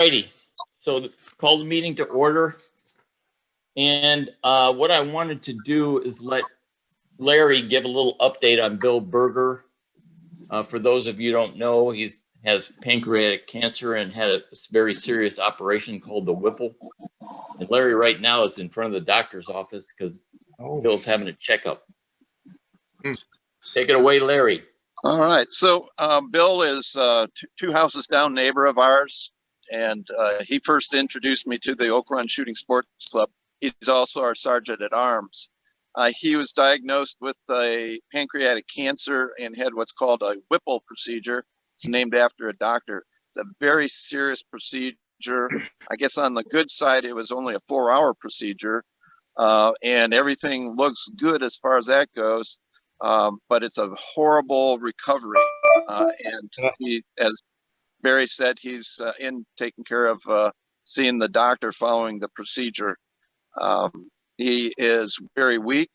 Righty, so call the meeting to order. And what I wanted to do is let Larry give a little update on Bill Berger. For those of you who don't know, he has pancreatic cancer and had a very serious operation called the Whipple. And Larry right now is in front of the doctor's office because Bill's having a checkup. Take it away, Larry. All right. So Bill is two houses down neighbor of ours, and he first introduced me to the Oak Run Shooting Sports Club. He's also our sergeant at arms. He was diagnosed with a pancreatic cancer and had what's called a Whipple procedure. It's named after a doctor. It's a very serious procedure. I guess on the good side, it was only a 4-hour procedure, and everything looks good as far as that goes. But it's a horrible recovery. And he, as Barry said, he's in taking care of seeing the doctor following the procedure. He is very weak.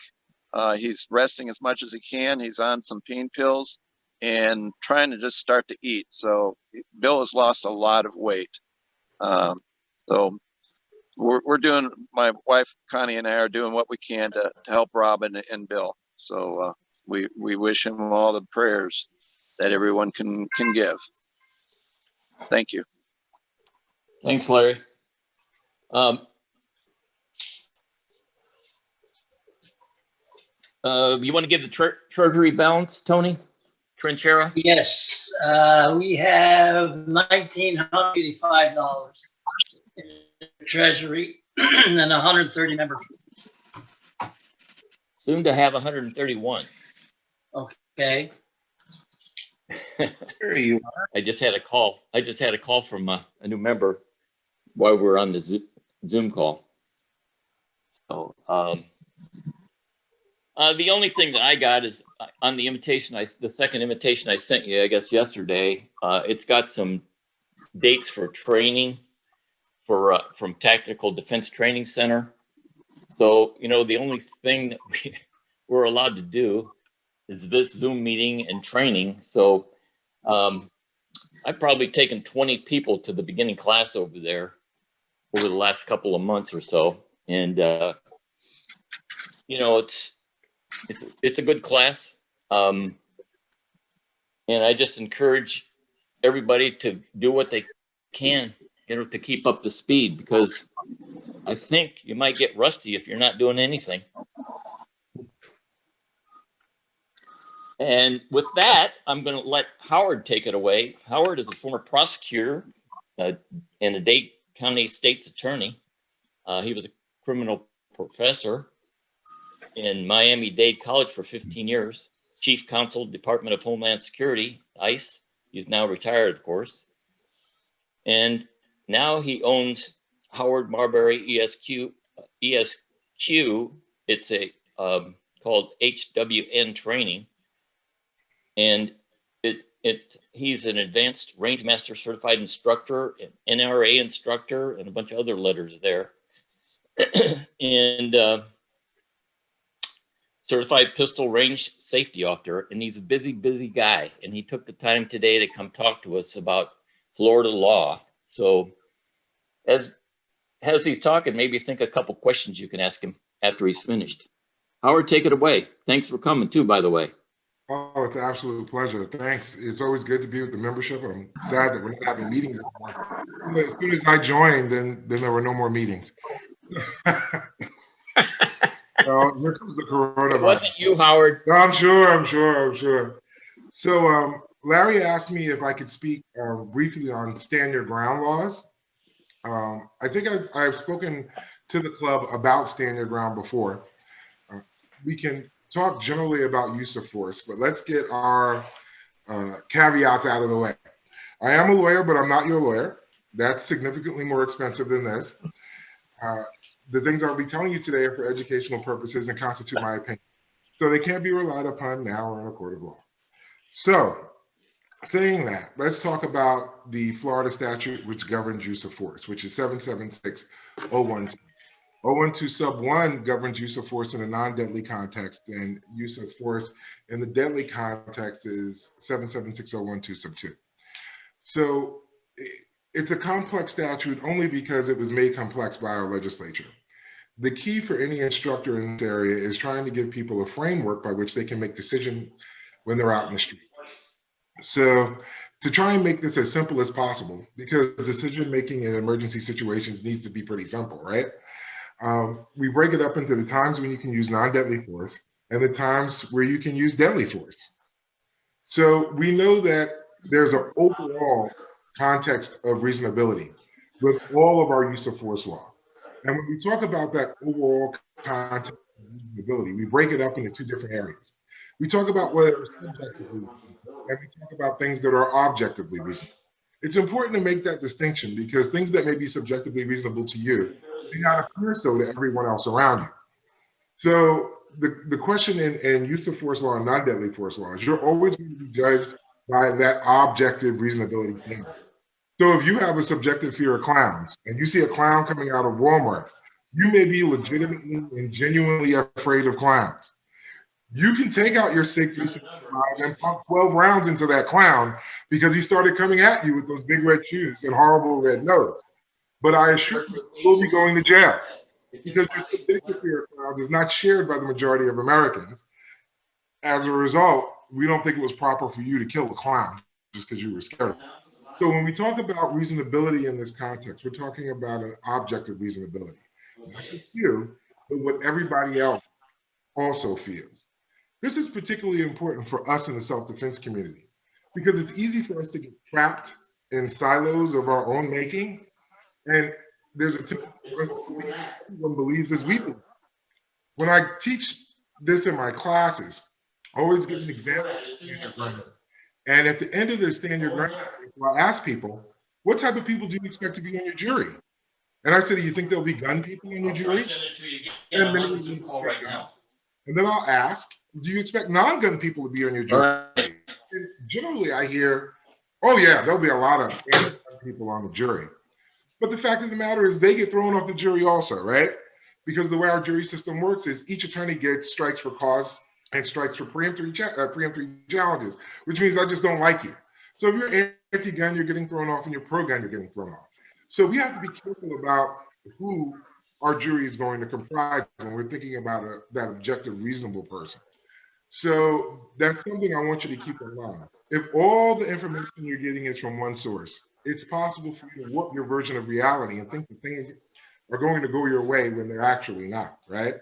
He's resting as much as he can. He's on some pain pills and trying to just start to eat. So Bill has lost a lot of weight. So we're doing, my wife Connie and I are doing what we can to help Rob and Bill. So we wish him all the prayers that everyone can give. Thank you. Thanks, Larry. You want to give the treasury balance, Tony Trinchera? Yes, we have $1,985 in the treasury and 130 members. Soon to have 131. Okay. There you are. I just had a call. From a new member while we were on the Zoom call. So the only thing that I got is on the invitation. The second invitation I sent you, I guess yesterday. It's got some dates for training from Tactical Defense Training Center. So the only thing that we're allowed to do is this Zoom meeting and training. So I've probably taken 20 people to the beginning class over there over the last couple of months or so. And, it's a good class. And I just encourage everybody to do what they can, to keep up the speed, because I think you might get rusty if you're not doing anything. And with that, I'm going to let Howard take it away. Howard is a former prosecutor and a Dade County State's attorney. He was a criminal professor in Miami-Dade College for 15 years, chief counsel, Department of Homeland Security, ICE. He's now retired, of course. And now he owns Howard Marbury ESQ. It's a called HWN Training. And he's an advanced Rangemaster certified instructor, an NRA instructor, and a bunch of other letters there. And certified pistol range safety officer. And he's a busy guy. And he took the time today to come talk to us about Florida law. So as he's talking, maybe think a couple questions you can ask him after he's finished. Howard, take it away. Thanks for coming too, by the way. Oh, it's an absolute pleasure. Thanks. It's always good to be with the membership. I'm sad that we're not having meetings anymore. As soon as I joined, then there were no more meetings. Well, here comes the coronavirus. It wasn't you, Howard. No, I'm sure. So Larry asked me if I could speak briefly on stand your ground laws. I think I've spoken to the club about stand your ground before. We can talk generally about use of force, but let's get our caveats out of the way. I am a lawyer, but I'm not your lawyer. That's significantly more expensive than this. The things I'll be telling you today are for educational purposes and constitute my opinion. So they can't be relied upon now or in a court of law. So saying that, let's talk about the Florida statute which governs use of force, which is 776-012. 012 sub 1 governs use of force in a non-deadly context, and use of force in the deadly context is 776-012 sub 2. So it's a complex statute only because it was made complex by our legislature. The key for any instructor in this area is trying to give people a framework by which they can make decisions when they're out in the street. So to try and make this as simple as possible, because decision making in emergency situations needs to be pretty simple, right? We break it up into the times when you can use non-deadly force and the times where you can use deadly force. So we know that there's an overall context of reasonability with all of our use of force law. And when we talk about that overall context of reasonability, we break it up into two different areas. We talk about what are subjectively reasonable, and we talk about things that are objectively reasonable. It's important to make that distinction because things that may be subjectively reasonable to you may not appear so to everyone else around you. So the question in use of force law and non-deadly force law is you're always going to be judged by that objective reasonability standard. So if you have a subjective fear of clowns and you see a clown coming out of Walmart, you may be legitimately and genuinely afraid of clowns. You can take out your SIG 365 and pump 12 rounds into that clown because he started coming at you with those big red shoes and horrible red nose. But I assure you, you'll be going to jail because your subjective fear of clowns is not shared by the majority of Americans. As a result, we don't think it was proper for you to kill a clown just because you were scared of him. So when we talk about reasonability in this context, we're talking about an objective reasonability. Not just you, but what everybody else also feels. This is particularly important for us in the self-defense community because it's easy for us to get trapped in silos of our own making. And there's a tendency for us to believe everyone believes as we believe. When I teach this in my classes, I always give an example of standard ground. And at the end of the standard ground, I ask people, what type of people do you expect to be on your jury? And I said, do you think there'll be gun people on your jury? And many of them right now. And then I'll ask, do you expect non-gun people to be on your jury? And generally I hear, oh yeah, there'll be a lot of anti-gun people on the jury. But the fact of the matter is they get thrown off the jury also, right? Because the way our jury system works is each attorney gets strikes for cause and strikes for preemptory challenges, which means I just don't like you. So if you're anti-gun, you're getting thrown off, and you're pro-gun, you're getting thrown off. So we have to be careful about who our jury is going to comprise when we're thinking about that objective, reasonable person. So that's something I want you to keep in mind. If all the information you're getting is from one source, it's possible for you to warp your version of reality and think that things are going to go your way when they're actually not, right?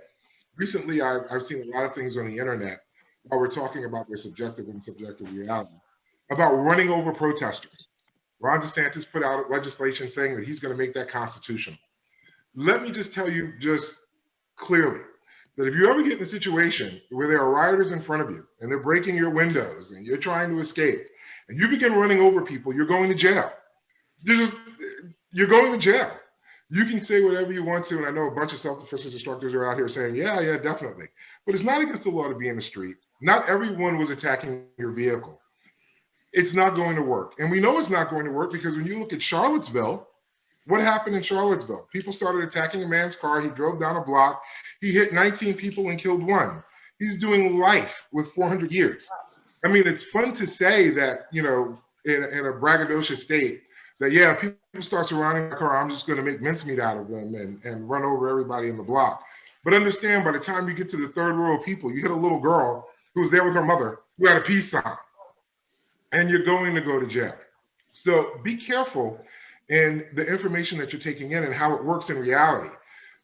Recently, I've seen a lot of things on the internet while we're talking about their subjective and subjective reality about running over protesters. Ron DeSantis put out legislation saying that he's going to make that constitutional. Let me just tell you just clearly that if you ever get in a situation where there are rioters in front of you and they're breaking your windows and you're trying to escape and you begin running over people, you're going to jail. You're going to jail. You can say whatever you want to, and I know a bunch of self-defense instructors are out here saying, yeah, definitely. But it's not against the law to be in the street. Not everyone was attacking your vehicle. It's not going to work. And we know it's not going to work because when you look at Charlottesville, what happened in Charlottesville? People started attacking a man's car. He drove down a block. He hit 19 people and killed one. He's doing life with 400 years. I mean, it's fun to say that, you know, in a braggadocious state, that, yeah, people start surrounding my car, I'm just going to make mincemeat out of them and run over everybody in the block. But understand, by the time you get to the third row of people, you hit a little girl who was there with her mother who had a peace sign, and you're going to go to jail. So be careful in the information that you're taking in and how it works in reality.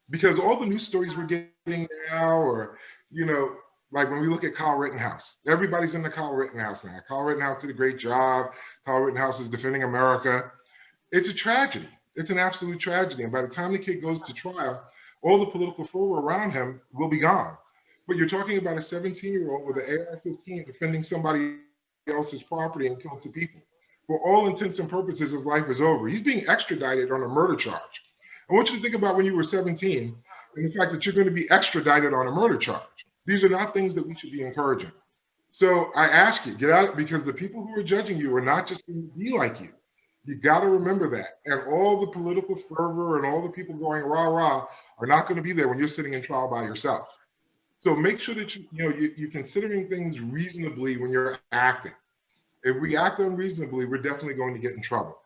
Because all the news stories we're getting now, or, you know, like when we look at Kyle Rittenhouse, everybody's in the Kyle Rittenhouse now. Kyle Rittenhouse did a great job. Kyle Rittenhouse is defending America. It's a tragedy. It's an absolute tragedy. And by the time the kid goes to trial, all the political fervor around him will be gone. But you're talking about a 17-year-old with an AR-15 defending somebody else's property and killing two people. For all intents and purposes, his life is over. He's being extradited on a murder charge. I want you to think about when you were 17 and the fact that you're going to be extradited on a murder charge. These are not things that we should be encouraging. So I ask you, get out, because the people who are judging you are not just going to be like you. You got to remember that. And all the political fervor and all the people going rah, rah are not going to be there when you're sitting in trial by yourself. So make sure that you're considering things reasonably when you're acting. If we act unreasonably, we're definitely going to get in trouble.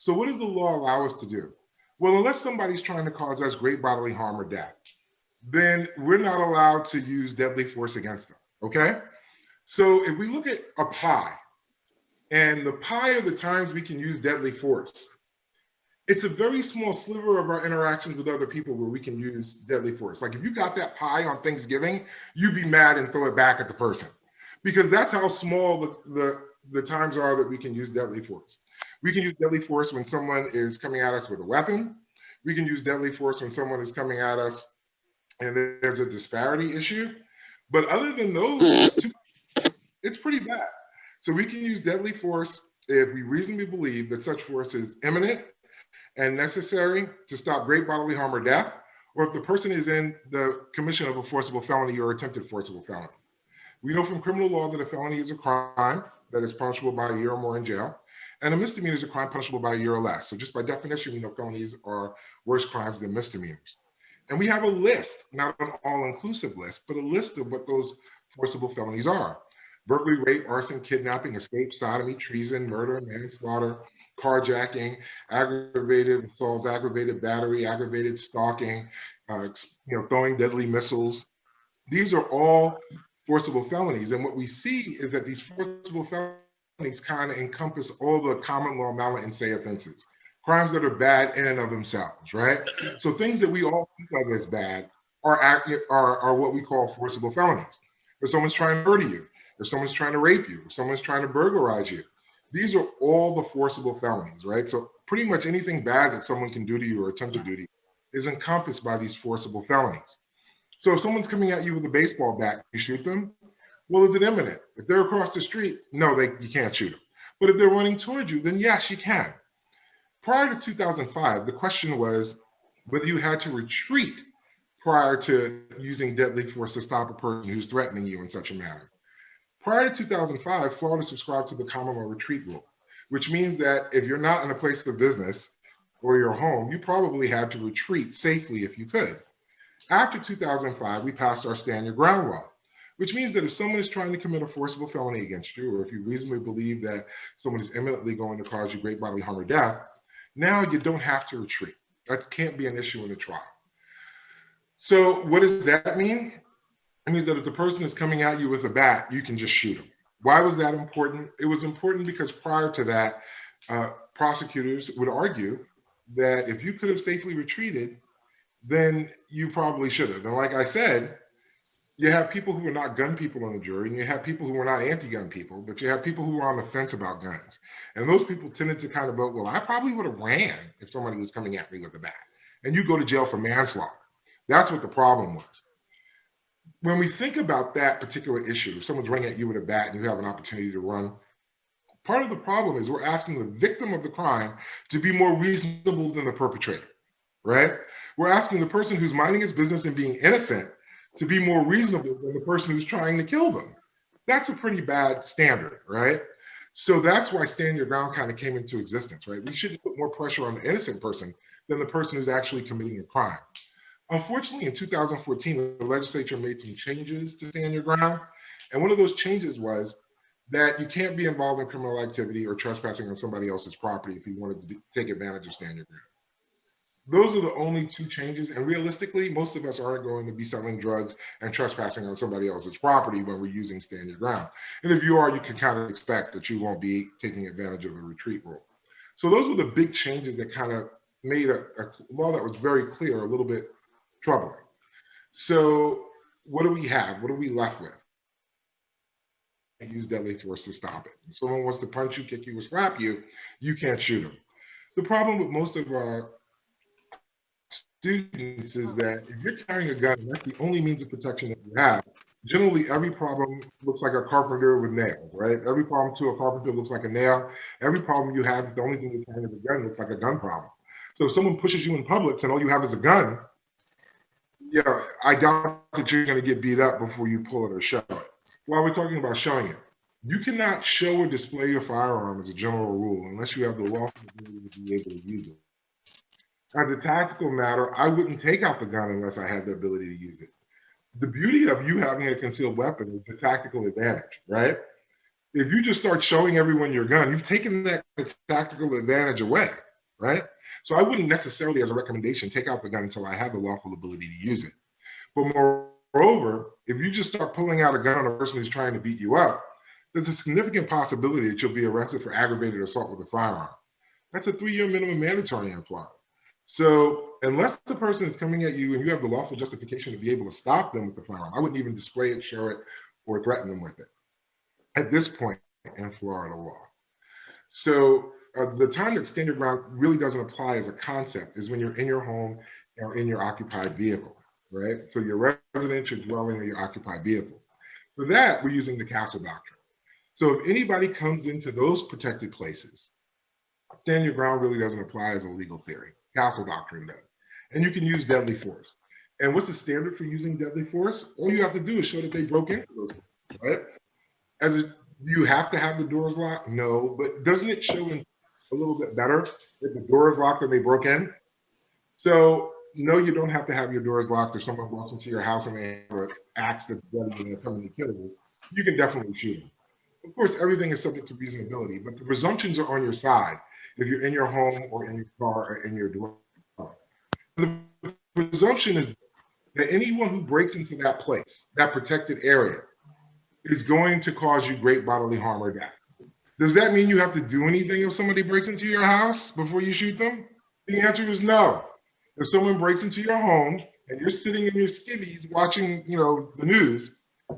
So what does the law allow us to do? Well, unless somebody's trying to cause us great bodily harm or death, then we're not allowed to use deadly force against them, okay? So if we look at a pie, and the pie of the times we can use deadly force, it's a very small sliver of our interactions with other people where we can use deadly force. Like if you got that pie on Thanksgiving, you'd be mad and throw it back at the person, because that's how small the times are that we can use deadly force. We can use deadly force when someone is coming at us with a weapon. We can use deadly force when someone is coming at us and there's a disparity issue. But other than those two, it's pretty bad. So we can use deadly force if we reasonably believe that such force is imminent and necessary to stop great bodily harm or death, or if the person is in the commission of a forcible felony or attempted forcible felony. We know from criminal law that a felony is a crime that is punishable by a year or more in jail, and a misdemeanor is a crime punishable by a year or less. So just by definition, we know felonies are worse crimes than misdemeanors. And we have a list, not an all-inclusive list, but a list of what those forcible felonies are. Burglary, rape, arson, kidnapping, escape, sodomy, treason, murder, manslaughter, carjacking, aggravated assault, aggravated battery, aggravated stalking, throwing deadly missiles. These are all forcible felonies. And what we see is that these forcible felonies kind of encompass all the common law mala and se offenses, crimes that are bad in and of themselves, right? So things that we all think of as bad are what we call forcible felonies. If someone's trying to murder you, if someone's trying to rape you, if someone's trying to burglarize you, these are all the forcible felonies, right? So pretty much anything bad that someone can do to you or attempt to do to you is encompassed by these forcible felonies. So if someone's coming at you with a baseball bat, you shoot them. Well, is it imminent? If they're across the street, no, you can't shoot them. But if they're running towards you, then yes, you can. Prior to 2005, the question was whether you had to retreat prior to using deadly force to stop a person who's threatening you in such a manner. Prior to 2005, Florida subscribed to the common law retreat rule, which means that if you're not in a place of business or your home, you probably had to retreat safely if you could. After 2005, we passed our stand your ground law, which means that if someone is trying to commit a forcible felony against you, or if you reasonably believe that someone is imminently going to cause you great bodily harm or death, now you don't have to retreat. That can't be an issue in a trial. So what does that mean? It means that if the person is coming at you with a bat, you can just shoot them. Why was that important? It was important because prior to that, prosecutors would argue that if you could have safely retreated, then you probably should have. And like I said, you have people who are not gun people on the jury, and you have people who are not anti-gun people, but you have people who are on the fence about guns. And those people tended to kind of vote, well, I probably would have ran if somebody was coming at me with a bat. And you go to jail for manslaughter. That's what the problem was. When we think about that particular issue, if someone's running at you with a bat and you have an opportunity to run, part of the problem is we're asking the victim of the crime to be more reasonable than the perpetrator, right? We're asking the person who's minding his business and being innocent to be more reasonable than the person who's trying to kill them. That's a pretty bad standard, right? So that's why stand your ground kind of came into existence, right? We shouldn't put more pressure on the innocent person than the person who's actually committing a crime. Unfortunately, in 2014, the legislature made some changes to stand your ground. And one of those changes was that you can't be involved in criminal activity or trespassing on somebody else's property if you wanted to take advantage of stand your ground. Those are the only two changes. And realistically, most of us aren't going to be selling drugs and trespassing on somebody else's property when we're using stand your ground. And if you are, you can kind of expect that you won't be taking advantage of the retreat rule. So those were the big changes that kind of made a law that was very clear a little bit troubling. So what do we have? What are we left with? Use deadly force to stop it. If someone wants to punch you, kick you, or slap you, you can't shoot them. The problem with most of our students is that if you're carrying a gun, that's the only means of protection that you have. Generally, every problem looks like a carpenter with nails, right? Every problem to a carpenter looks like a nail. Every problem you have, the only thing you're carrying is a gun, looks like a gun problem. So if someone pushes you in public and all you have is a gun, yeah, I doubt that you're going to get beat up before you pull it or show it. While we're talking about showing it, you cannot show or display your firearm as a general rule unless you have the lawful ability to be able to use it. As a tactical matter, I wouldn't take out the gun unless I had the ability to use it. The beauty of you having a concealed weapon is the tactical advantage, right? If you just start showing everyone your gun, you've taken that tactical advantage away. right? So I wouldn't necessarily, as a recommendation, take out the gun until I have the lawful ability to use it. But moreover, if you just start pulling out a gun on a person who's trying to beat you up, there's a significant possibility that you'll be arrested for aggravated assault with a firearm. That's a 3-year minimum mandatory in Florida. So unless the person is coming at you and you have the lawful justification to be able to stop them with the firearm, I wouldn't even display it, show it, or threaten them with it at this point in Florida law. So the time that stand your ground really doesn't apply as a concept is when you're in your home or in your occupied vehicle, right? So your residential dwelling or your occupied vehicle. For that, we're using the castle doctrine. So if anybody comes into those protected places, stand your ground really doesn't apply as a legal theory. Castle doctrine does. And you can use deadly force. And what's the standard for using deadly force? All you have to do is show that they broke into those places, right? Do you have to have the doors locked? No, but doesn't it show a little bit better if the door is locked and they broke in? So no, you don't have to have your doors locked if someone walks into your house and they have an axe that's deadly and they're coming to kill you. You can definitely shoot them. Of course, everything is subject to reasonability, but the presumptions are on your side if you're in your home or in your car or in your dwelling. The presumption is that anyone who breaks into that place, that protected area, is going to cause you great bodily harm or death. Does that mean you have to do anything if somebody breaks into your house before you shoot them? The answer is no. If someone breaks into your home and you're sitting in your skivvies watching, the news,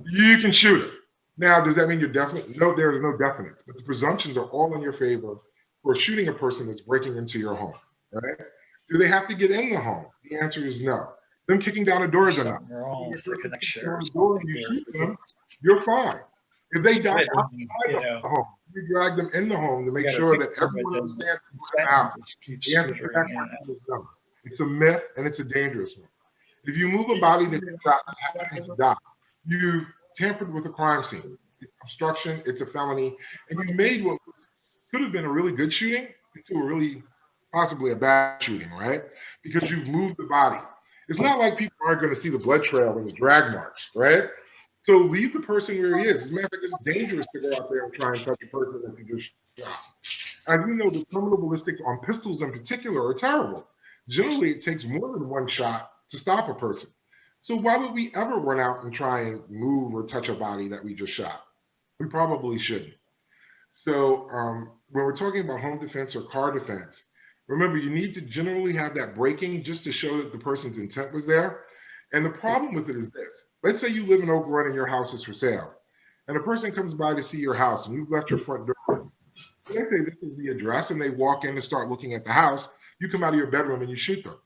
you can shoot them. Now, does that mean you're definite? No, there is no definites, but the presumptions are all in your favor for shooting a person that's breaking into your home, right? Do they have to get in the home? The answer is no. Them kicking down the door is enough. Wrong If with the you connection. shoot them, you're fine. If they die outside the home, you drag them in the home to make sure that everyone understands the house. The answer to that question is no. It's a myth and it's a dangerous one. If you move a body that you shot to die, you've tampered with a crime scene. It's obstruction, it's a felony, and you made what could have been a really good shooting into a really possibly a bad shooting, right? Because you've moved the body. It's not like people aren't going to see the blood trail and the drag marks, right? So leave the person where he is. As a matter of fact, it's dangerous to go out there and try and touch a person that you just shot. As you know, the criminal ballistics on pistols in particular are terrible. Generally, it takes more than one shot to stop a person. So why would we ever run out and try and move or touch a body that we just shot? We probably shouldn't. So when we're talking about home defense or car defense, remember, you need to generally have that breaking just to show that the person's intent was there. And the problem with it is this. Let's say you live in Oak Run and your house is for sale. And a person comes by to see your house and you've left your front door. They say this is the address and they walk in and start looking at the house. You come out of your bedroom and you shoot them.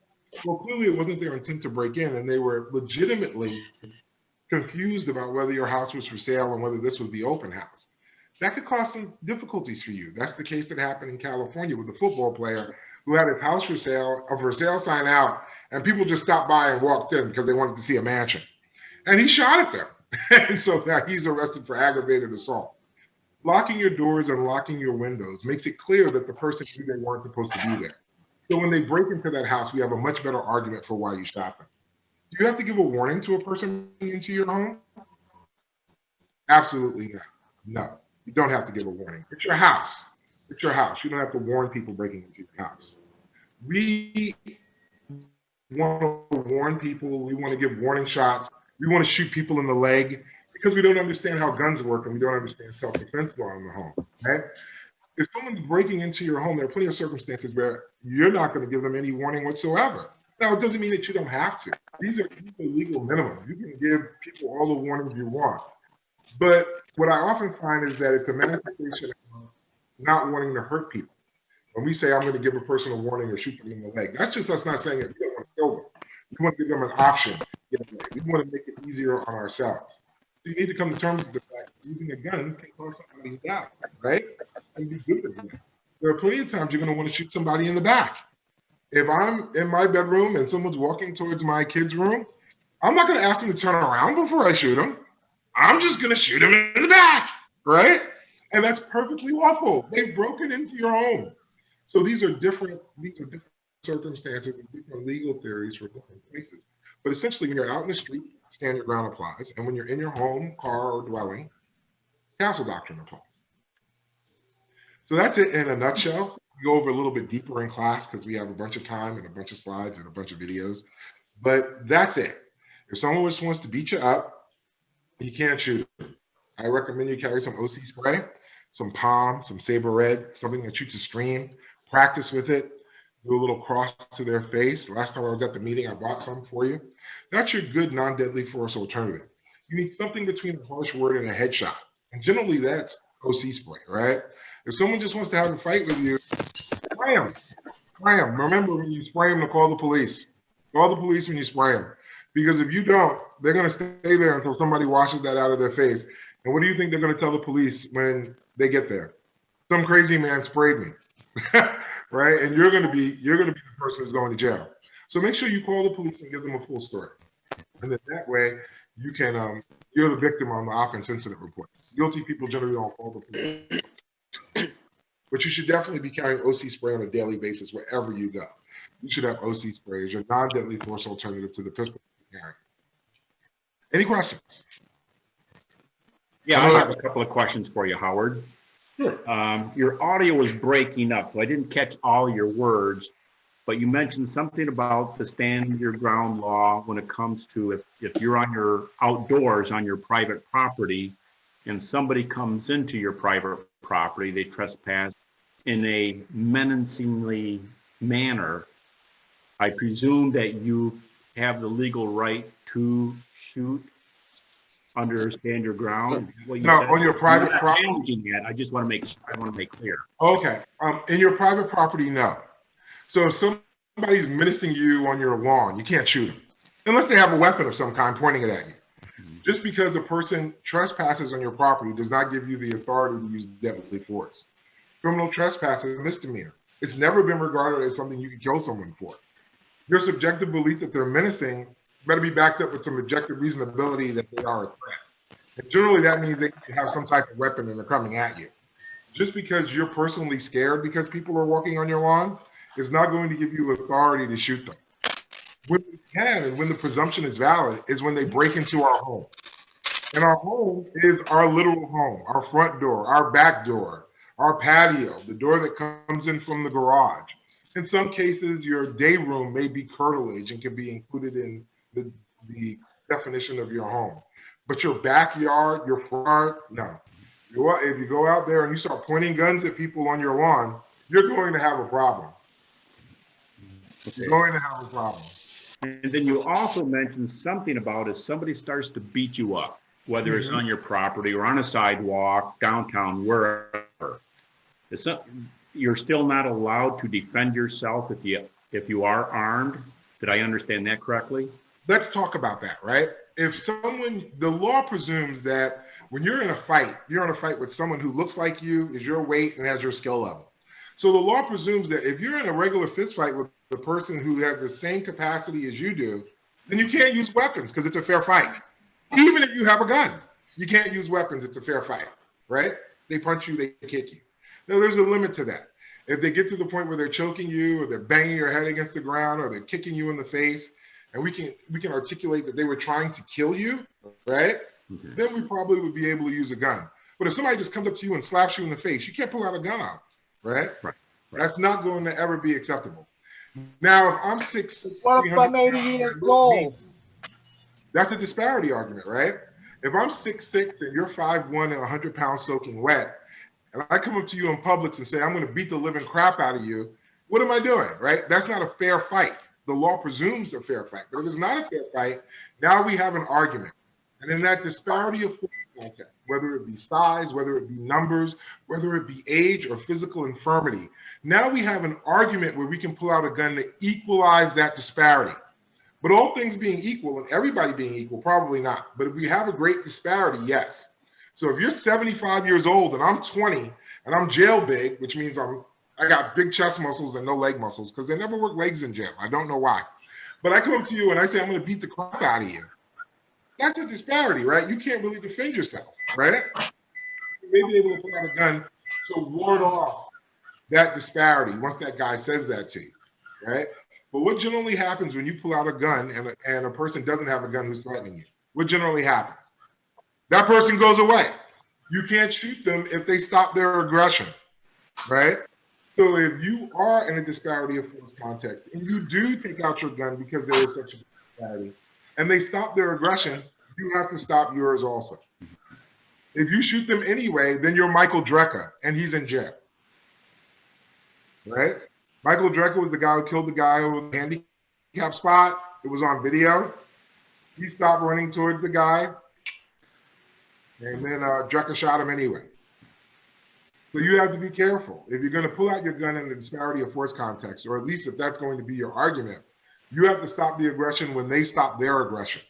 Well, clearly it wasn't their intent to break in and they were legitimately confused about whether your house was for sale and whether this was the open house. That could cause some difficulties for you. That's the case that happened in California with a football player who had his house for sale, a for sale sign out, and people just stopped by and walked in because they wanted to see a mansion. And he shot at them. And so now he's arrested for aggravated assault. Locking your doors and locking your windows makes it clear that the person knew they weren't supposed to be there. So when they break into that house, we have a much better argument for why you shot them. Do you have to give a warning to a person into your home? Absolutely not. No, you don't have to give a warning. It's your house. It's your house. You don't have to warn people breaking into your house. We want to warn people. We want to give warning shots. We want to shoot people in the leg because we don't understand how guns work and we don't understand self-defense law in the home, right? If someone's breaking into your home, there are plenty of circumstances where you're not going to give them any warning whatsoever. Now, it doesn't mean that you don't have to. These are legal minimum. You can give people all the warnings you want. But what I often find is that it's a manifestation of not wanting to hurt people. When we say I'm going to give a person a warning or shoot them in the leg, that's just us not saying that we don't want to kill them. We want to give them an option. We want to make it easier on ourselves. So you need to come to terms with the fact that using a gun can cause somebody's death, right? And be good with that. There are plenty of times you're going to want to shoot somebody in the back. If I'm in my bedroom and someone's walking towards my kid's room, I'm not going to ask them to turn around before I shoot them. I'm just going to shoot them in the back, right? And that's perfectly lawful. They've broken into your home. So these are different circumstances and different legal theories for different cases. But essentially, when you're out in the street, stand your ground applies. And when you're in your home, car, or dwelling, castle doctrine applies. So that's it in a nutshell. go over a little bit deeper in class because we have a bunch of time and a bunch of slides and a bunch of videos. But that's it. If someone just wants to beat you up, you can't shoot them. I recommend you carry some OC spray, some Palm, some Saber Red, something that shoots a stream. Practice with it. Do a little cross to their face. Last time I was at the meeting, I bought some for you. That's your good non-deadly force alternative. You need something between a harsh word and a headshot. And generally that's OC spray, right? If someone just wants to have a fight with you, spray them. Spray them. Remember, when you spray them, to call the police. Call the police when you spray them. Because if you don't, they're going to stay there until somebody washes that out of their face. And what do you think they're going to tell the police when they get there? Some crazy man sprayed me, right? And you're going to be the person who's going to jail. So make sure you call the police and give them a full story. And then that way you can, you're the victim on the offense incident report. Guilty people generally don't call the police. But you should definitely be carrying OC spray on a daily basis wherever you go. You should have OC spray as your non-deadly force alternative to the pistol you're carrying. Any questions? Yeah, I have a couple of questions for you, Howard. Sure. Your audio was breaking up, so I didn't catch all your words, but you mentioned something about the stand your ground law when it comes to if you're on your outdoors on your private property and somebody comes into your private property, they trespass in a menacingly manner. I presume that you have the legal right to shoot under stand your ground. No, on your private property. I just want to make clear. Okay. In your private property, no. So if somebody's menacing you on your lawn, you can't shoot them unless they have a weapon of some kind pointing it at you. Just because a person trespasses on your property does not give you the authority to use deadly force. Criminal trespass is a misdemeanor. It's never been regarded as something you can kill someone for. Your subjective belief that they're menacing better be backed up with some objective reasonability that they are a threat. And generally, that means they have some type of weapon and they're coming at you. Just because you're personally scared because people are walking on your lawn is not going to give you authority to shoot them. When we can and when the presumption is valid is when they break into our home. And our home is our literal home, our front door, our back door, our patio, the door that comes in from the garage. In some cases, your day room may be curtilage and can be included in the definition of your home. But your backyard, your front, no. If you go out there and you start pointing guns at people on your lawn, you're going to have a problem. Okay. You're going to have a problem. And then you also mentioned something about if somebody starts to beat you up, whether it's on your property or on a sidewalk, downtown, wherever, you're still not allowed to defend yourself if you are armed. Did I understand that correctly? Let's talk about that, right? The law presumes that when you're in a fight with someone who looks like you, is your weight, and has your skill level. So the law presumes that if you're in a regular fist fight with the person who has the same capacity as you do, then you can't use weapons because it's a fair fight. Even if you have a gun, you can't use weapons. It's a fair fight, right? They punch you, they kick you. Now, there's a limit to that. If they get to the point where they're choking you or they're banging your head against the ground or they're kicking you in the face, and we can articulate that they were trying to kill you, right? Mm-hmm. Then we probably would be able to use a gun. But if somebody just comes up to you and slaps you in the face, you can't pull out a gun out, right? Right. That's not going to ever be acceptable. Now, if I'm 6'6", what if I'm 80 years old? That's a disparity argument, right? If I'm 6'6" and you're 5'1" and 100 pounds soaking wet, and I come up to you in Publix and say, I'm going to beat the living crap out of you, what am I doing, right? That's not a fair fight. The law presumes a fair fight. But if it's not a fair fight, now we have an argument. And in that disparity of force content, whether it be size, whether it be numbers, whether it be age or physical infirmity, now we have an argument where we can pull out a gun to equalize that disparity. But all things being equal and everybody being equal, probably not. But if we have a great disparity, yes. So if you're 75 years old and I'm 20 and I'm jail big, which means I got big chest muscles and no leg muscles because they never work legs in jail. I don't know why. But I come up to you and I say, I'm going to beat the crap out of you. That's a disparity, right? You can't really defend yourself, right? You may be able to pull out a gun to ward off that disparity once that guy says that to you, right? But what generally happens when you pull out a gun and a person doesn't have a gun who's threatening you? What generally happens? That person goes away. You can't shoot them if they stop their aggression, right? So if you are in a disparity of force context and you do take out your gun because there is such a disparity and they stop their aggression, you have to stop yours also. If you shoot them anyway, then you're Michael Drecker and he's in jail. Right? Michael Drecker was the guy who killed the guy over the handicap spot. It was on video. He stopped running towards the guy. And then Drecker shot him anyway. So you have to be careful. If you're going to pull out your gun in the disparity of force context, or at least if that's going to be your argument, you have to stop the aggression when they stop their aggression.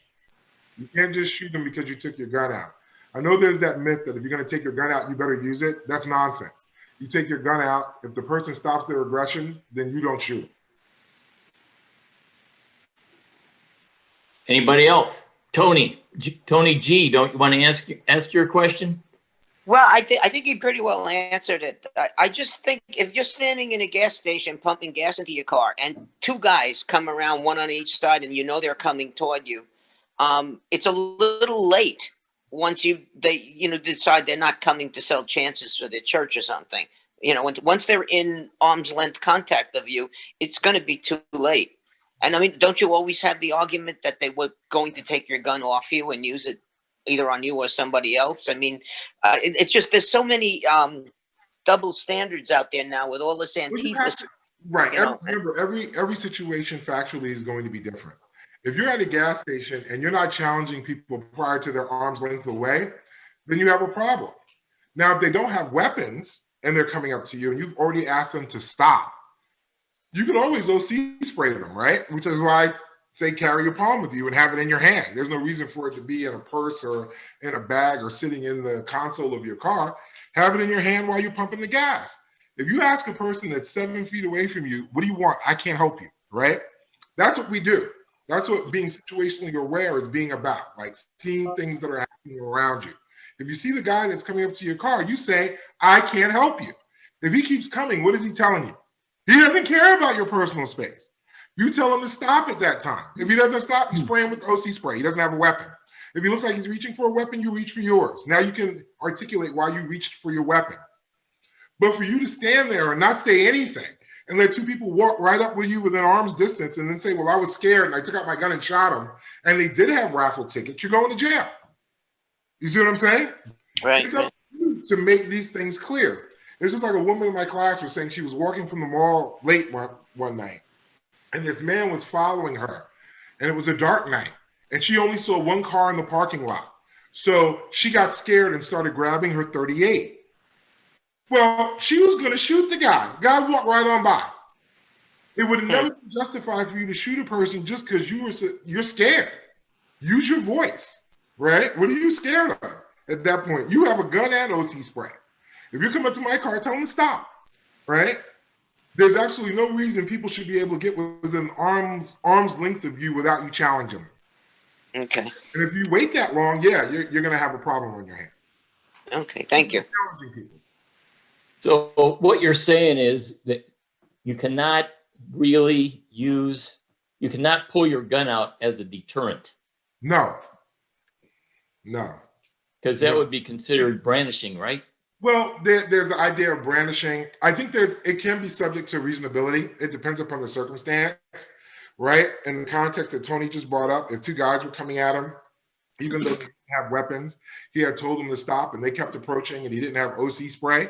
You can't just shoot them because you took your gun out. I know there's that myth that if you're going to take your gun out, you better use it. That's nonsense. You take your gun out. If the person stops their aggression, then you don't shoot. Anybody else? Tony G, don't you want to ask your question? Well, I think he pretty well answered it. I just think if you're standing in a gas station pumping gas into your car and two guys come around, one on each side, and you know they're coming toward you, it's a little late once they decide they're not coming to sell chances for their church or something. Once they're in arm's length contact of you, it's going to be too late. And I mean, don't you always have the argument that they were going to take your gun off you and use it either on you or somebody else? I mean, it's just there's so many double standards out there now with all this Antifa. Right. Remember, every situation factually is going to be different. If you're at a gas station and you're not challenging people prior to their arm's length away, then you have a problem. Now, if they don't have weapons and they're coming up to you and you've already asked them to stop, you can always OC spray them, right? Which is why I say carry your palm with you and have it in your hand. There's no reason for it to be in a purse or in a bag or sitting in the console of your car. Have it in your hand while you're pumping the gas. If you ask a person that's 7 feet away from you, what do you want? I can't help you, right? That's what we do. That's what being situationally aware is being about, like seeing things that are happening around you. If you see the guy that's coming up to your car, you say, I can't help you. If he keeps coming, what is he telling you? He doesn't care about your personal space. You tell him to stop at that time. If he doesn't stop, you spray him with OC spray. He doesn't have a weapon. If he looks like he's reaching for a weapon, you reach for yours. Now you can articulate why you reached for your weapon. But for you to stand there and not say anything and let two people walk right up with you within arm's distance and then say, well, I was scared and I took out my gun and shot him, and they did have raffle tickets, you're going to jail. You see what I'm saying? Right. It's up to you to make these things clear. It's just like a woman in my class was saying she was walking from the mall late one night, and this man was following her, and it was a dark night, and she only saw one car in the parking lot. So she got scared and started grabbing her .38. Well, she was going to shoot the guy. Guy walked right on by. It would have never been justified for you to shoot a person just because you're scared. Use your voice, right? What are you scared of at that point? You have a gun and OC spray. If you come up to my car, tell them to stop, right? There's absolutely no reason people should be able to get within arm's length of you without you challenging them. Okay. And if you wait that long, yeah, you're going to have a problem on your hands. Okay, thank you. Challenging people. So what you're saying is that you cannot pull your gun out as a deterrent. No. Because that would be considered brandishing, right? Well, there's the idea of brandishing. I think it can be subject to reasonability. It depends upon the circumstance, right? In the context that Tony just brought up, if two guys were coming at him, even though they didn't have weapons, he had told them to stop and they kept approaching and he didn't have OC spray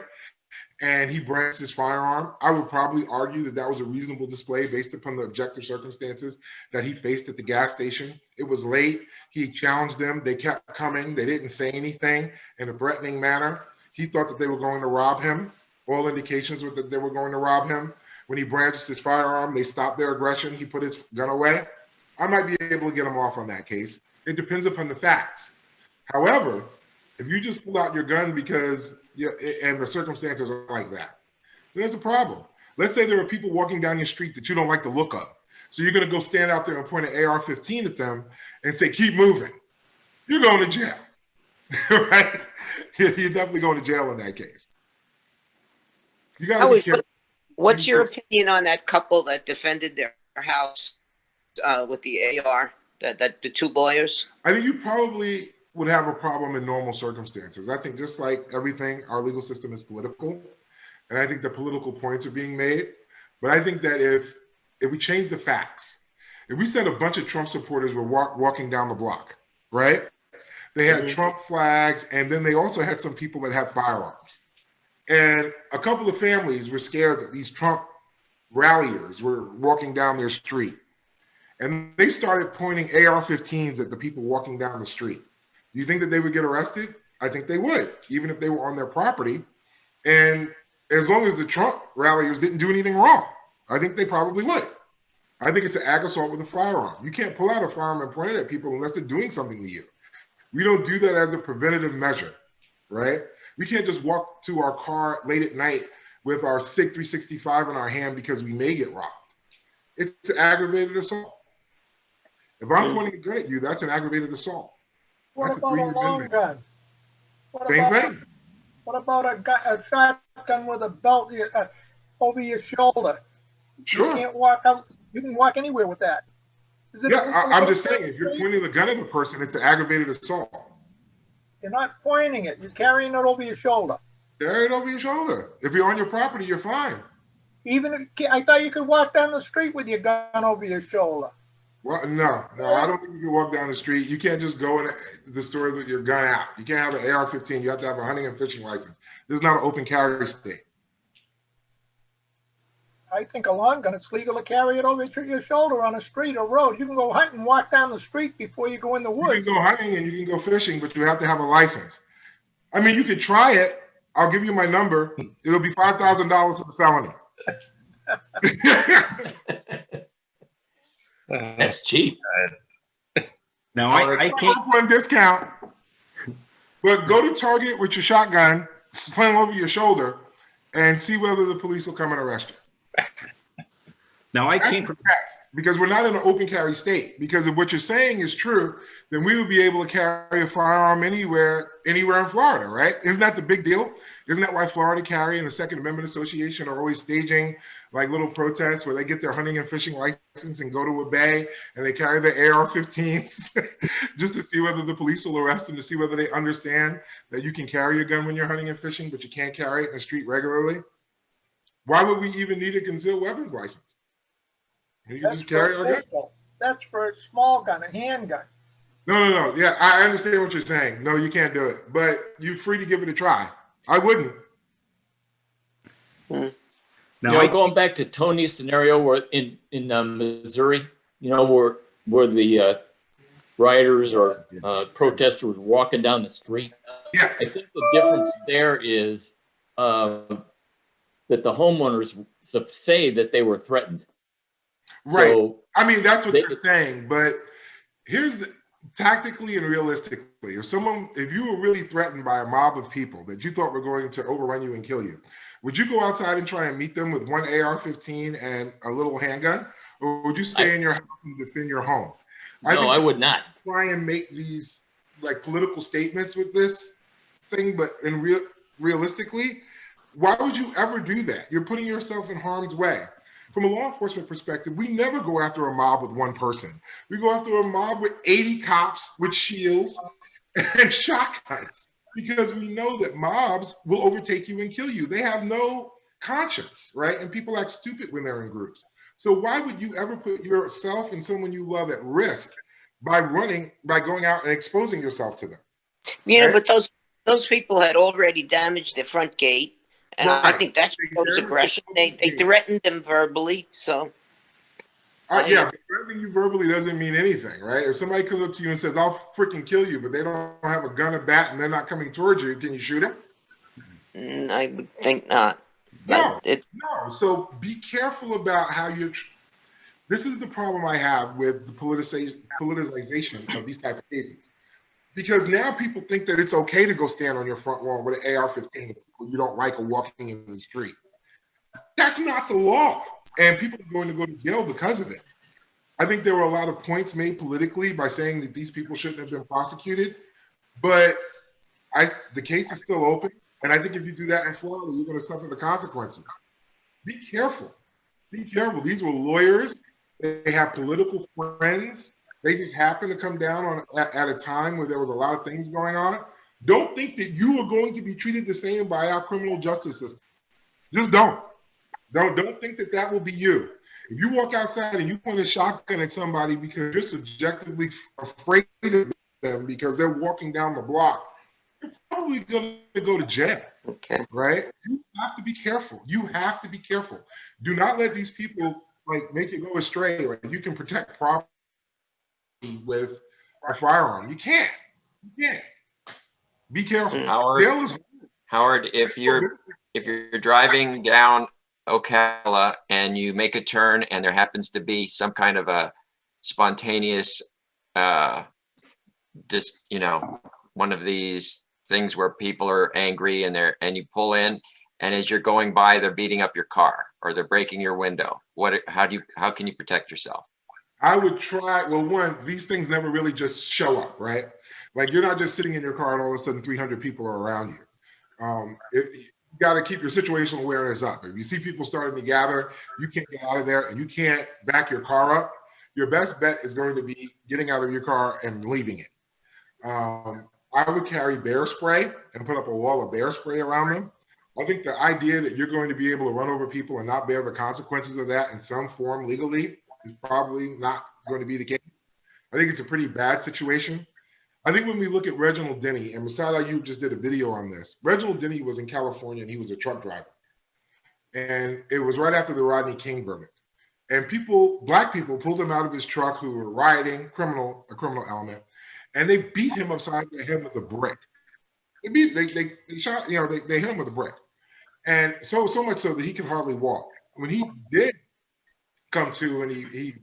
and he brandished his firearm, I would probably argue that was a reasonable display based upon the objective circumstances that he faced at the gas station. It was late. He challenged them. They kept coming. They didn't say anything in a threatening manner. He thought that they were going to rob him. All indications were that they were going to rob him. When he brandished his firearm, they stopped their aggression. He put his gun away. I might be able to get him off on that case. It depends upon the facts. However, if you just pull out your gun because and the circumstances are like that, then there's a problem. Let's say there are people walking down your street that you don't like the look of. So you're going to go stand out there and point an AR-15 at them and say, keep moving. You're going to jail, right? You're definitely going to jail in that case. You got to be careful. What's your opinion on that couple that defended their house with the AR, that the two lawyers? I think you probably would have a problem in normal circumstances. I think just like everything, our legal system is political. and I think the political points are being made. But I think that if we change the facts, if we said a bunch of Trump supporters were walking down the block, right? They had Trump flags, and then they also had some people that had firearms. And a couple of families were scared that these Trump ralliers were walking down their street. And they started pointing AR-15s at the people walking down the street. Do you think that they would get arrested? I think they would, even if they were on their property. And as long as the Trump ralliers didn't do anything wrong, I think they probably would. I think it's an ag assault with a firearm. You can't pull out a firearm and point it at people unless they're doing something to you. We don't do that as a preventative measure, right? We can't just walk to our car late at night with our SIG 365 in our hand because we may get robbed. It's an aggravated assault. If I'm pointing a gun at you, that's an aggravated assault. What That's a about a 3-year long minimum. gun? What Same about- thing. What about a shotgun with a belt over your shoulder? You Sure. can't walk out. You can walk anywhere with that. Is it Yeah, illegal I'm to just go saying, if you're pointing the gun at a person, it's an aggravated assault. You're not pointing it. You're carrying it over your shoulder. Carry it over your shoulder. If you're on your property, you're fine. Even if, I thought you could walk down the street with your gun over your shoulder. Well, no, I don't think you can walk down the street. You can't just go in the store with your gun out. You can't have an AR-15. You have to have a hunting and fishing license. This is not an open carry state. I think a long gun, it's legal to carry it over your shoulder on a street or road. You can go hunt and walk down the street before you go in the You woods. can go hunting and you can go fishing, but you have to have a license. I mean, you could try it. I'll give you my number. It'll be $5,000 for the felony. That's cheap. Now, I can't, One discount. But go to Target with your shotgun, sling over your shoulder, and see whether the police will come and arrest you. now I That's can't, the test, because we're not in an open carry state. Because if what you're saying is true, then we would be able to carry a firearm anywhere in Florida, right? Isn't that the big deal? Isn't that why Florida Carry and the Second Amendment Association are always staging like little protests where they get their hunting and fishing license and go to a bay and they carry their AR-15s just to see whether the police will arrest them, to see whether they understand that you can carry a gun when you're hunting and fishing, but you can't carry it in the street regularly? Why would we even need a concealed weapons license? You can just carry our gun. pistol. That's for a small gun, a handgun. No. Yeah, I understand what you're saying. No, you can't do it, but you're free to give it a try. I wouldn't. now Going back to Tony's scenario where in Missouri, where the rioters or protesters were walking down the street. Yes. I think the difference there is that the homeowners say that they were threatened. Right. So I mean, that's what they- they're saying, but here's the tactically and realistically, if you were really threatened by a mob of people that you thought were going to overrun you and kill you, would you go outside and try and meet them with one AR-15 and a little handgun, or would you stay in your house and defend your home? I would not. Try and make these like political statements with this thing, but realistically, why would you ever do that? You're putting yourself in harm's way. From a law enforcement perspective, we never go after a mob with one person. We go after a mob with 80 cops with shields and shotguns, because we know that mobs will overtake you and kill you. They have no conscience, right? And people act stupid when they're in groups. So why would you ever put yourself and someone you love at risk by going out and exposing yourself to them? Yeah, but those people had already damaged the front gate, and I Right. think that shows aggression. They threatened them verbally, so. Yeah, but threatening you verbally doesn't mean anything, right? If somebody comes up to you and says, "I'll freaking kill you," but they don't have a gun or bat and they're not coming towards you, can you shoot them? I would think not. No, But no. So be careful about how you. This is the problem I have with the politicization of these type of cases, because now people think that it's okay to go stand on your front lawn with an AR-15 with people you don't like or walking in the street. That's not the law, and people are going to go to jail because of it. I think there were a lot of points made politically by saying that these people shouldn't have been prosecuted, but the case is still open. And I think if you do that in Florida, you're going to suffer the consequences. Be careful. Be careful. These were lawyers. They have political friends. They just happened to come down at a time where there was a lot of things going on. Don't think that you are going to be treated the same by our criminal justice system. Just don't. Don't think that that will be you. If you walk outside and you point a shotgun at somebody because you're subjectively afraid of them because they're walking down the block, you're probably going to go to jail. Okay. Right? You have to be careful. You have to be careful. Do not let these people like make you go astray. Like you can protect property with a firearm. You can't. You can't. Be careful. Howard, if you're driving down Ocala and you make a turn and there happens to be some kind of a spontaneous, just one of these things where people are angry and you pull in, and as you're going by, they're beating up your car or they're breaking your window. How can you protect yourself? I would try. Well, one, these things never really just show up, right? Like you're not just sitting in your car and all of a sudden 300 people are around you. You got to keep your situational awareness up. If you see people starting to gather, you can't get out of there and you can't back your car up. Your best bet is going to be getting out of your car and leaving it. I would carry bear spray and put up a wall of bear spray around them. I think the idea that you're going to be able to run over people and not bear the consequences of that in some form legally is probably not going to be the case. I think it's a pretty bad situation. I think when we look at Reginald Denny, and Masada, you just did a video on this. Reginald Denny was in California and he was a truck driver. And it was right after the Rodney King verdict. And black people pulled him out of his truck who were rioting, a criminal element, and they beat him upside the head with a brick. They shot, they hit him with a brick. And so much so that he could hardly walk. When he did come to and he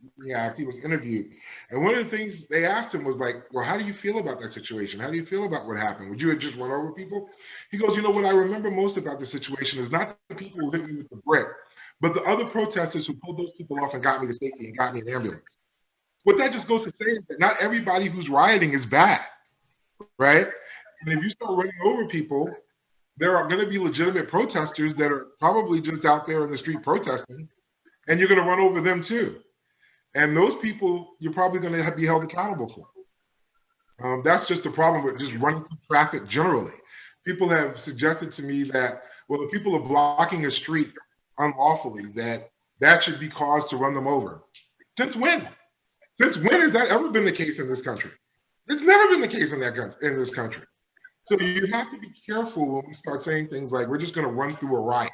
was interviewed, and one of the things they asked him was like, well, how do you feel about that situation? How do you feel about what happened? Would you have just run over people? He goes, what I remember most about the situation is not the people who hit me with the brick, but the other protesters who pulled those people off and got me to safety and got me an ambulance. What that just goes to say is that not everybody who's rioting is bad, right? And if you start running over people, there are going to be legitimate protesters that are probably just out there in the street protesting, and you're going to run over them too. And those people, you're probably going to be held accountable for. That's just the problem with just running through traffic generally. People have suggested to me that, well, if people are blocking a street unlawfully, that should be cause to run them over. Since when? Since when has that ever been the case in this country? It's never been the case in this country. So you have to be careful when we start saying things like, we're just going to run through a riot.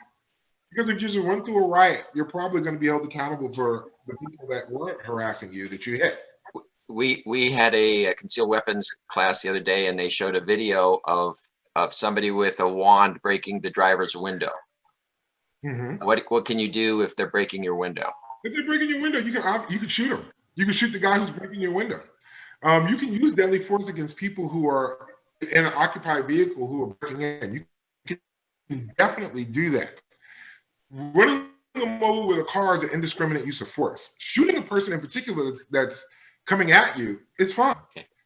Because if you just run through a riot, you're probably going to be held accountable for the people that weren't harassing you that you hit. We had a concealed weapons class the other day, and they showed a video of somebody with a wand breaking the driver's window. Mm-hmm. What can you do if they're breaking your window? If they're breaking your window, you can shoot them. You can shoot the guy who's breaking your window. You can use deadly force against people who are in an occupied vehicle who are breaking in. You can definitely do that. Running them over with a car is an indiscriminate use of force. Shooting a person in particular that's coming at you is fine,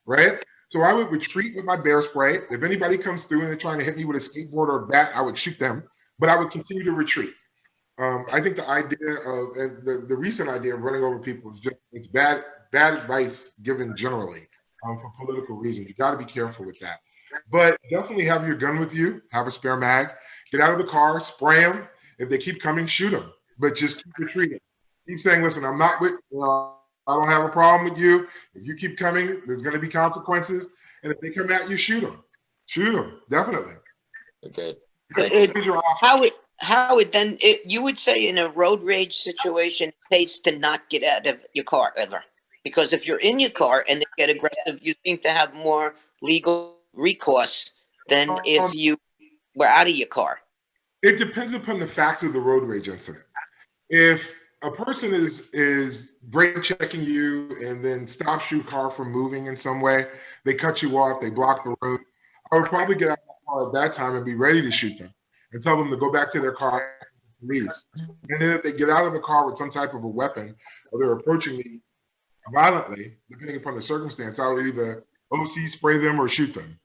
right? So I would retreat with my bear spray. If anybody comes through and they're trying to hit me with a skateboard or a bat, I would shoot them, but I would continue to retreat. I think the idea of the recent idea of running over people is it's bad advice given generally for political reasons. You got to be careful with that. But definitely have your gun with you. Have a spare mag. Get out of the car. Spray them. If they keep coming, shoot them. But just keep retreating. Keep saying, "Listen, I'm not with. I don't have a problem with you. If you keep coming, there's going to be consequences. And if they come at you, shoot them. Shoot them. Definitely." Okay. Howard, then you would say in a road rage situation, it pays to not get out of your car ever. Because if you're in your car and they get aggressive, you seem to have more legal recourse than if you were out of your car. It depends upon the facts of the road rage incident. If a person is brake checking you and then stops your car from moving in some way, they cut you off, they block the road, I would probably get out of the car at that time and be ready to shoot them and tell them to go back to their car and leave. And then if they get out of the car with some type of a weapon or they're approaching me violently, depending upon the circumstance, I would either OC spray them or shoot them.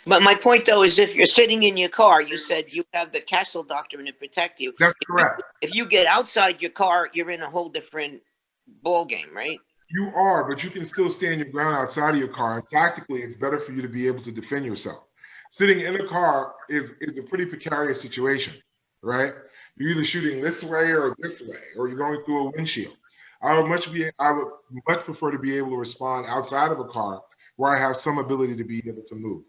But my point, though, is if you're sitting in your car, you said you have the Castle Doctrine to protect you. That's correct. If you get outside your car, you're in a whole different ball game, right? You are, but you can still stand your ground outside of your car. And tactically, it's better for you to be able to defend yourself. Sitting in a car is a pretty precarious situation. right? You're either shooting this way, or you're going through a windshield. I would much prefer to be able to respond outside of a car where I have some ability to be able to move.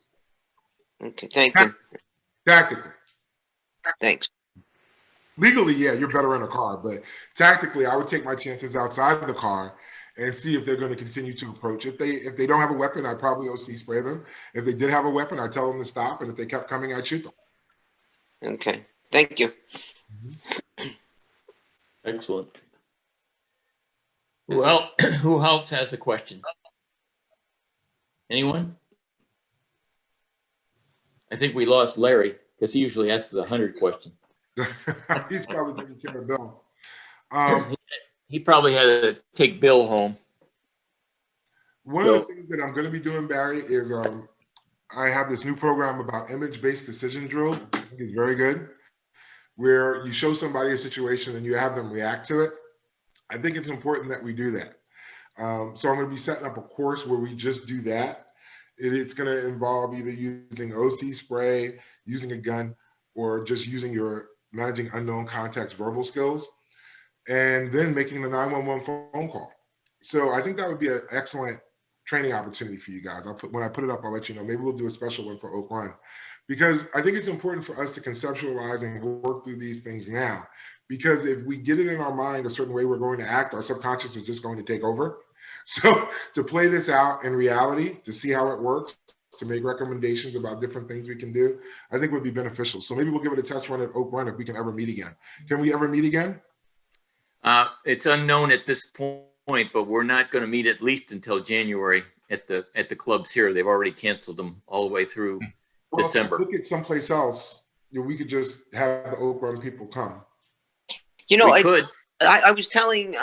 Okay, thank you. Tactically. Thanks. Legally, yeah, you're better in a car, but tactically, I would take my chances outside the car and see if they're going to continue to approach. If they don't have a weapon, I'd probably OC spray them. If they did have a weapon, I'd tell them to stop, and if they kept coming, I'd shoot them. Okay, thank you. Excellent. Well, who else has a question? Anyone? I think we lost Larry because he usually asks 100 questions. He's probably taking care of Bill. He probably had to take Bill home. One of the things that I'm going to be doing, Barry, is I have this new program about image-based decision drill. I think it's very good, where you show somebody a situation and you have them react to it. I think it's important that we do that. So I'm going to be setting up a course where we just do that. It's going to involve either using OC spray, using a gun, or just using your managing unknown contacts verbal skills, and then making the 911 phone call. So I think that would be an excellent training opportunity for you guys. When I put it up, I'll let you know. Maybe we'll do a special one for Oak Run, because I think it's important for us to conceptualize and work through these things now. Because if we get it in our mind a certain way we're going to act, our subconscious is just going to take over. So to play this out in reality, to see how it works, to make recommendations about different things we can do, I think would be beneficial. So maybe we'll give it a test run at Oak Run if we can ever meet again. Can we ever meet again? It's unknown at this point, but we're not going to meet at least until January at the clubs here. They've already canceled them all the way through December. If we look at someplace else, we could just have the Oak Run people come. You know, We could. I was telling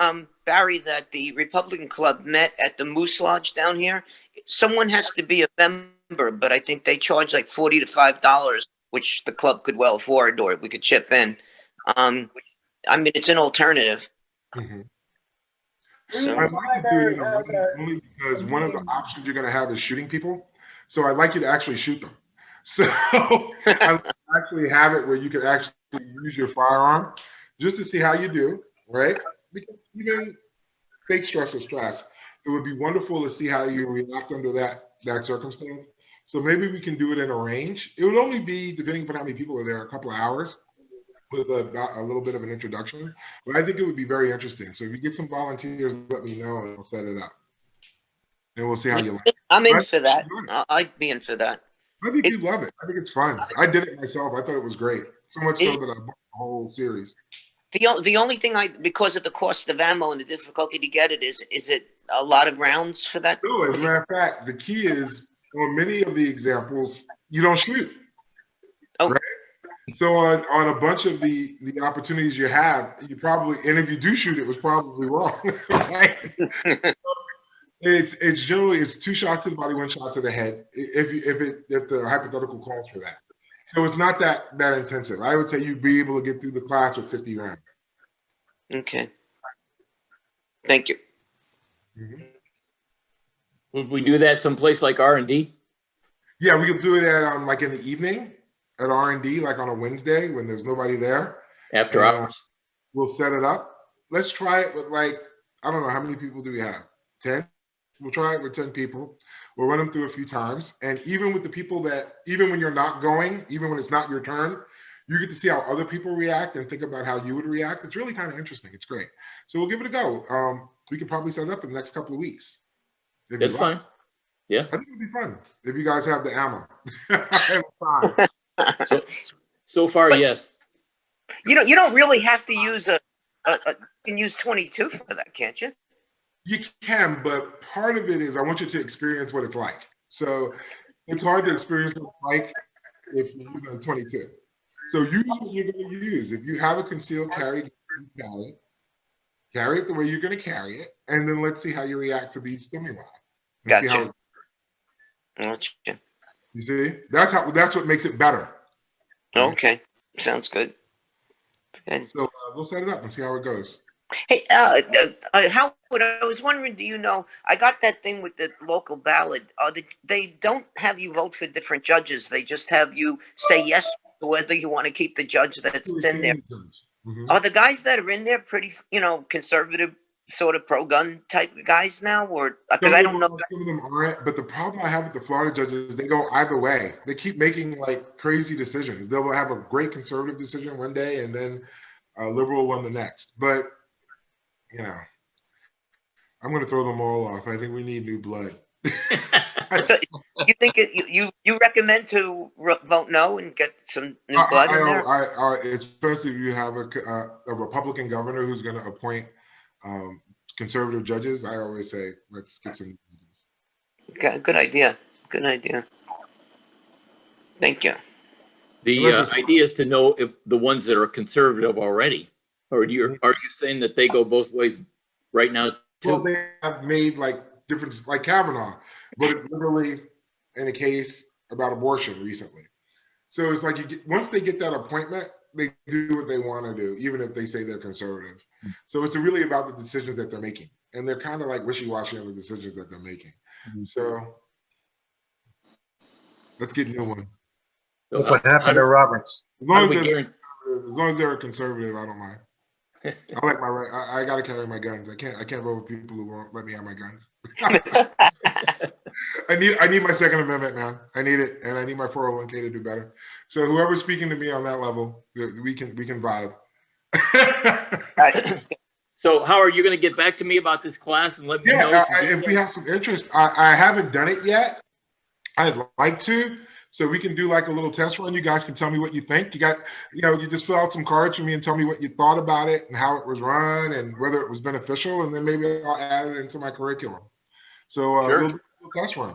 Barry that the Republican Club met at the Moose Lodge down here. Someone has to be a member, but I think they charge like $40 to $5, which the club could well afford, or we could chip in. I mean, it's an alternative. Mm-hmm. So, I'd like to do it in a way only because one of the options you're going to have is shooting people. So I'd like you to actually shoot them. So I actually have it where you can actually use your firearm just to see how you do, right? Because even fake stress or stress, it would be wonderful to see how you react under that circumstance. So maybe we can do it in a range. It would only be, depending upon how many people are there, a couple of hours with a little bit of an introduction. But I think it would be very interesting. So if you get some volunteers, let me know and we'll set it up. And we'll see how you like it. I'm in for that. I'd be in for that. I think you'd love it. I think it's fun. I did it myself. I thought it was great. So much so that I bought the whole series. The only thing because of the cost of ammo and the difficulty to get it, is it a lot of rounds for that? No, as a matter of fact, the key is on many of the examples, you don't shoot. Oh. Right? So on a bunch of the opportunities you have, you probably, and if you do shoot, it was probably wrong. Right? It's generally 2 shots to the body, 1 shot to the head, if the hypothetical calls for that. So it's not that intensive. I would say you'd be able to get through the class with 50 rounds. Okay. Thank you. Mm-hmm. Would we do that someplace like R&D? Yeah, we could do it at like in the evening at R&D, like on a Wednesday when there's nobody there. After hours. We'll set it up. Let's try it with I don't know, how many people do we have? 10? We'll try it with 10 people. We'll run them through a few times. And even with the people that, even when you're not going, even when it's not your turn, you get to see how other people react and think about how you would react. It's really kind of interesting. It's great. So we'll give it a go. We could probably set it up in the next couple of weeks. That's fine. Yeah. I think it'd be fun if you guys have the ammo. And time. So far, yes. You don't really have to use you can use 22 for that, can't you? You can, but part of it is I want you to experience what it's like. So it's hard to experience what it's like if you're using a 22. So use what you're going to use. If you have a concealed carry, carry it the way you're going to carry it, and then let's see how you react to these stimuli. Gotcha. You see, that's what makes it better. Okay, sounds good. Good. So we'll set it up and see how it goes. Hey, Howard, I was wondering, do you know, I got that thing with the local ballot. They don't have you vote for different judges. They just have you say yes whether you want to keep the judge that's in there. Mhm. Are the guys that are in there pretty, conservative, sort of pro-gun type guys now, or because I don't know? Some of them aren't, but the problem I have with the Florida judges is they go either way. They keep making like crazy decisions. They'll have a great conservative decision one day and then a liberal one the next. But I'm going to throw them all off. I think we need new blood. So you think you recommend to vote no and get some new blood in there? Especially if you have a Republican governor who's going to appoint conservative judges. I always say, let's get some. Okay, good idea. Good idea. Thank you. The idea is to know if the ones that are conservative already, or are you saying that they go both ways right now too? Well, they have made like different, like Kavanaugh voted liberally in a case about abortion recently. So it's like once they get that appointment, they do what they want to do, even if they say they're conservative. So it's really about the decisions that they're making, and they're kind of like wishy-washy on the decisions that they're making. So let's get new ones. So Look what happened to Roberts. As long as they're conservative, I don't mind. I like my right. I got to carry my guns. I can't vote with people who won't let me have my guns. I need my Second Amendment, man. I need it, and I need my 401k to do better. So whoever's speaking to me on that level, we can vibe. So how are you going to get back to me about this class and let me know? If we have some interest, I haven't done it yet. I'd like to. So we can do like a little test run. You guys can tell me what you think. You just fill out some cards for me and tell me what you thought about it and how it was run and whether it was beneficial. And then maybe I'll add it into my curriculum. So Sure. we'll do a test run.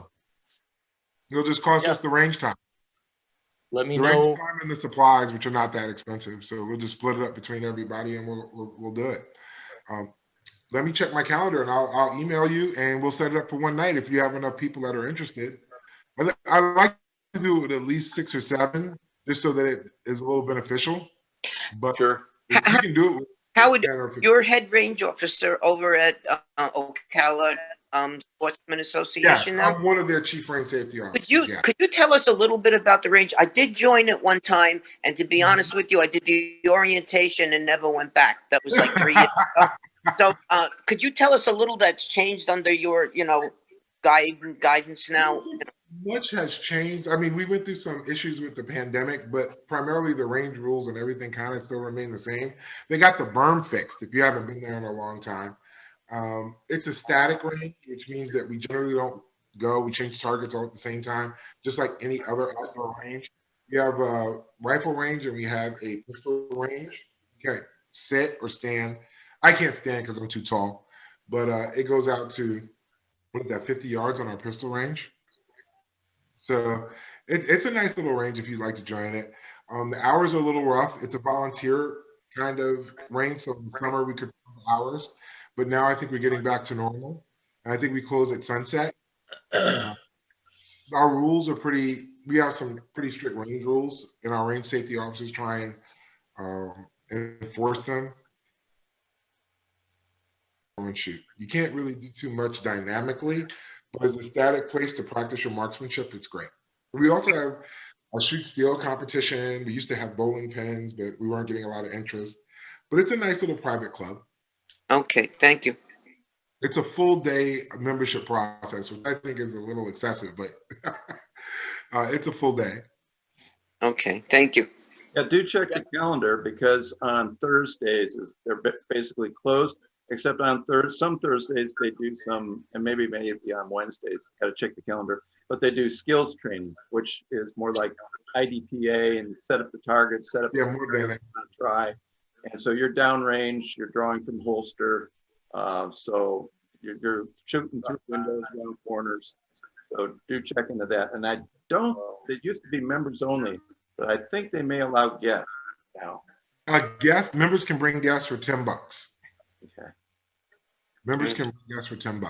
It'll just cost us the range time. Let me The know. range time and the supplies, which are not that expensive. So we'll just split it up between everybody and we'll do it. Let me check my calendar and I'll email you and we'll set it up for one night if you have enough people that are interested. I like to do it with at least 6 or 7, just so that it is a little beneficial. But Sure. we can do it with How would 10 or 15. your head range officer over at Ocala Sportsman Association now? I'm one of their chief range safety officers. Could you tell us a little bit about the range? I did join it one time, and to be honest with you, I did the orientation and never went back. That was like 3 years ago. So could you tell us a little that's changed under your guidance now? Much has changed. I mean, we went through some issues with the pandemic, but primarily the range rules and everything kind of still remain the same. They got the berm fixed if you haven't been there in a long time. It's a static range, which means that we generally don't go. We change targets all at the same time, just like any other outdoor range. We have a rifle range and we have a pistol range. Okay, sit or stand. I can't stand because I'm too tall, but it goes out to, 50 yards on our pistol range. So it's a nice little range if you'd like to join it. The hours are a little rough. It's a volunteer kind of range. So in the summer we could hours, but now I think we're getting back to normal. And I think we close at sunset. Our rules are we have some pretty strict range rules, and our range safety officers try and enforce them. And shoot. You can't really do too much dynamically, but as a static place to practice your marksmanship, it's great. We also have a shoot steel competition. We used to have bowling pins, but we weren't getting a lot of interest. But it's a nice little private club. Okay, thank you. It's a full day membership process, which I think is a little excessive, but it's a full day. Okay, thank you. Yeah, do check the calendar because on Thursdays they're basically closed, except on some Thursdays they do some, and maybe on Wednesdays. Got to check the calendar, but they do skills training, which is more like IDPA and set up the target, set up the try, and so you're downrange, you're drawing from holster, so you're shooting through windows, around corners. So do check into that. And it used to be members only, but I think they may allow guests now. Members can bring guests for $10. Okay. Members can bring guests for $10.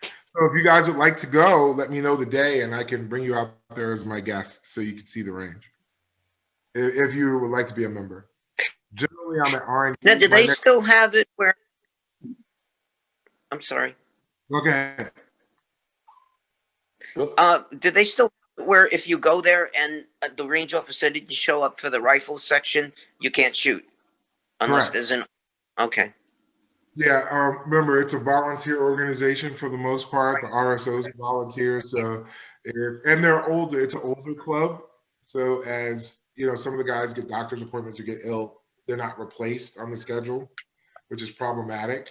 So if you guys would like to go, let me know the day and I can bring you out there as my guest so you can see the range. If you would like to be a member. Generally, I'm at R&D. Now, do they still have it where? I'm sorry. Okay. Do they still where if you go there and the range officer didn't show up for the rifle section, you can't shoot unless Correct. there's an, okay. Yeah, remember, it's a volunteer organization for the most part. The RSOs are volunteers, so and they're older. It's an older club, so as you know, some of the guys get doctor's appointments or get ill, they're not replaced on the schedule, which is problematic.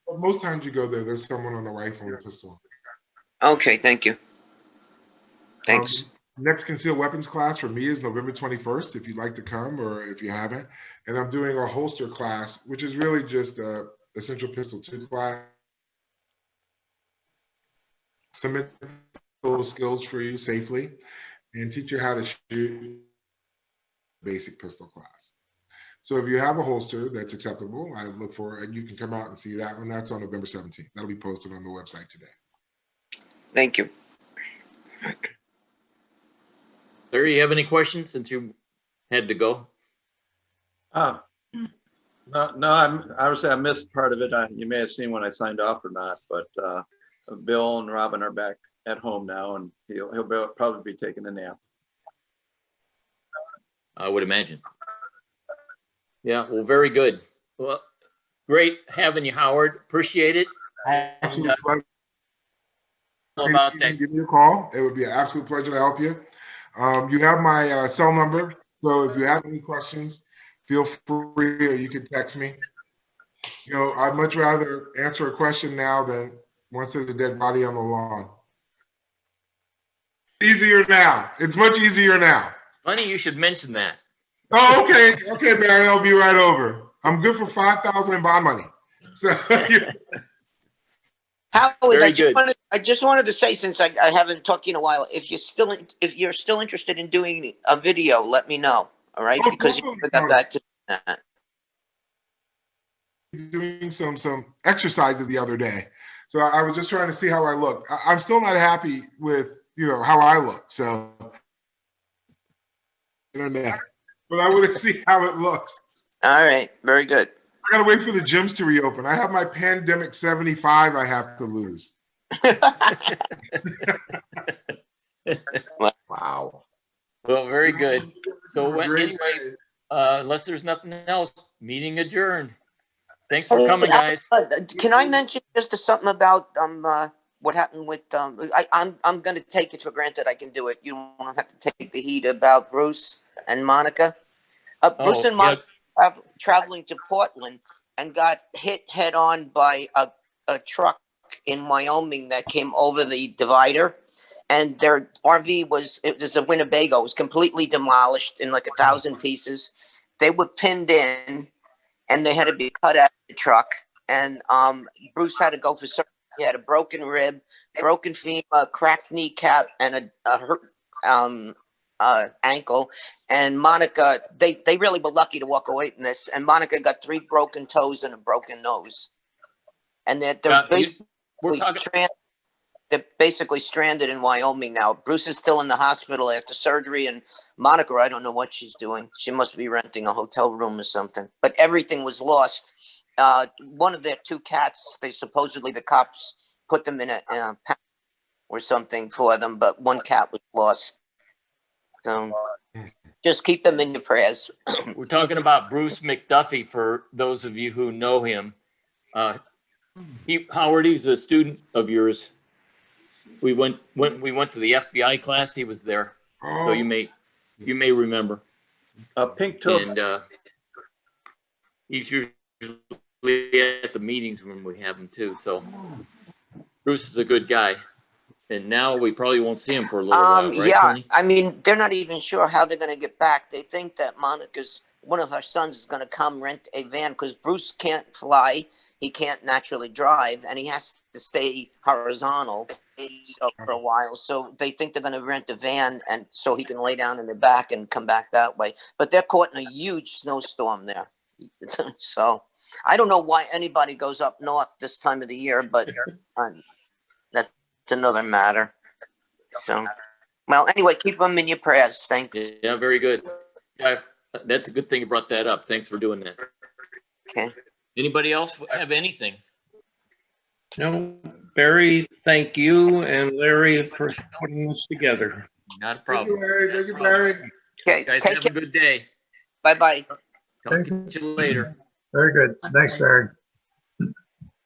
But most times you go there, there's someone on the rifle and pistol. Okay, thank you. Thanks. Next concealed weapons class for me is November 21st, if you'd like to come or if you haven't. And I'm doing a holster class, which is really just a Essential Pistol 2 class. Submit those skills for you safely and teach you how to shoot basic pistol class. So if you have a holster that's acceptable, I look for it, and you can come out and see that one. That's on November 17th. That'll be posted on the website today. Thank you. Larry, you have any questions since you had to go? No, obviously I missed part of it. You may have seen when I signed off or not, but Bill and Robin are back at home now, and he'll probably be taking a nap. I would imagine. Yeah, well, very good. Well, great having you, Howard. Appreciate it. Absolute pleasure. About that. Give me a call. It would be an absolute pleasure to help you. You have my cell number, so if you have any questions, feel free, or you can text me. You know, I'd much rather answer a question now than once there's a dead body on the lawn. Easier now. It's much easier now. Funny you should mention that. Oh, okay. Okay, Barry, I'll be right over. I'm good for $5,000 in bond money. So, Howard, Very good. I just wanted to say, since I haven't talked to you in a while, if you're still interested in doing a video, let me know. All right, Oh, because you definitely. got back to that. doing some exercises the other day. So I was just trying to see how I look. I'm still not happy with, you know, how I look. So, internet. But I want to see how it looks. All right, very good. I gotta wait for the gyms to reopen. I have my pandemic 75 I have to lose. Wow. Well, very good. So Have a great anyway, day. unless there's nothing else, meeting adjourned. Thanks for coming, guys. Can I mention just something about what happened with I'm going to take it for granted I can do it. You don't have to take the heat about Bruce and Monica. Bruce and Monica traveling to Portland and got hit head on by a truck in Wyoming that came over the divider, and their RV was a Winnebago. It was completely demolished in like 1,000 pieces. They were pinned in, and they had to be cut out of the truck. And Bruce had to go for surgery. He had a broken rib, broken femur, cracked kneecap, and a hurt ankle. And Monica, they really were lucky to walk away from this. And Monica got 3 broken toes and a broken nose. And they're basically stranded in Wyoming now. Bruce is still in the hospital after surgery, and Monica, I don't know what she's doing. She must be renting a hotel room or something. But everything was lost. One of their 2 cats, the cops put them in a pack or something for them, but 1 cat was lost. So just keep them in your prayers. We're talking about Bruce McDuffie for those of you who know him. Howard, he's a student of yours. We went to the FBI class. He was there, so you may remember. Pink toe. And he's usually at the meetings when we have him too. So Bruce is a good guy. And now we probably won't see him for a little while, right, Yeah, Tony? I mean, they're not even sure how they're going to get back. They think that one of her sons is going to come rent a van because Bruce can't fly. He can't naturally drive, and he has to stay horizontal for a while. So they think they're going to rent a van, and so he can lay down in the back and come back that way. But they're caught in a huge snowstorm there. So I don't know why anybody goes up north this time of the year, but that's another matter. So, well, anyway, keep them in your prayers. Thanks. Yeah, very good. Yeah, that's a good thing you brought that up. Thanks for doing that. Okay. Anybody else have anything? No, Barry, thank you, and Larry for putting this together. Not a Thank problem. you, Larry. Thank you, Barry. Okay, Guys, take have care. a good day. Bye-bye. Talk to you later. Very good. Thanks, Barry.